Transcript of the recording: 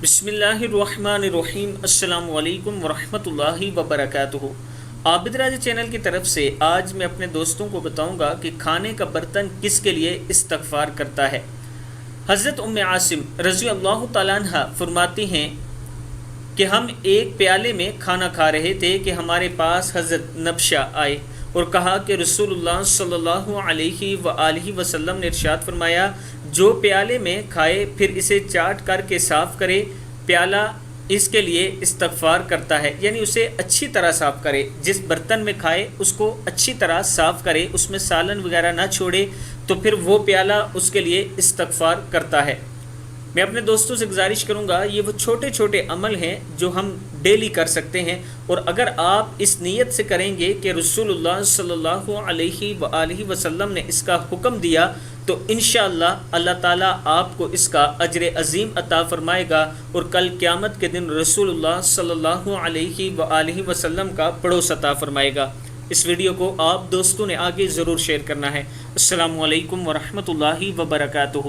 बिस्मिल्लाहिर्रहमानिर्रहीम। अस्सलामु अलैकुम वरहमतुल्लाहि वबरकातुहू। आबिद राजा चैनल की तरफ से आज मैं अपने दोस्तों को बताऊंगा कि खाने का बर्तन किसके लिए इस्तग़फ़ार करता है। हज़रत उम्मे आसिम रज़ी अल्लाह तआला अन्हा फरमाती हैं कि हम एक प्याले में खाना खा रहे थे कि हमारे पास हज़रत नबशा आए और कहा कि रसूलुल्लाह सल्लल्लाहु अलैहि वआलिहि वसल्लम ने इरशाद फरमाया, जो प्याले में खाए फिर इसे चाट करके साफ़ करे, प्याला इसके लिए इस्तग़फ़ार करता है, यानी उसे अच्छी तरह साफ़ करे। जिस बर्तन में खाए उसको अच्छी तरह साफ़ करे, उसमें सालन वगैरह ना छोड़े, तो फिर वो प्याला उसके लिए इस्तग़फ़ार करता है। मैं अपने दोस्तों से गुजारिश करूंगा, ये वो छोटे छोटे अमल हैं जो हम डेली कर सकते हैं, और अगर आप इस नीयत से करेंगे कि रसूलुल्लाह सल्लल्लाहु अलैहि वसल्लम ने इसका हुक्म दिया, तो इंशाअल्लाह अल्लाह ताला आपको इसका अजर अज़ीम अता फ़रमाएगा और कल क़यामत के दिन रसूलुल्लाह सल्लल्लाहु अलैहि वसल्लम का पड़ोस अता फ़रमाएगा। इस वीडियो को आप दोस्तों ने आगे ज़रूर शेयर करना है। अस्सलामु अलैकुम वरहमतुल्लाहि वबरकातुहू।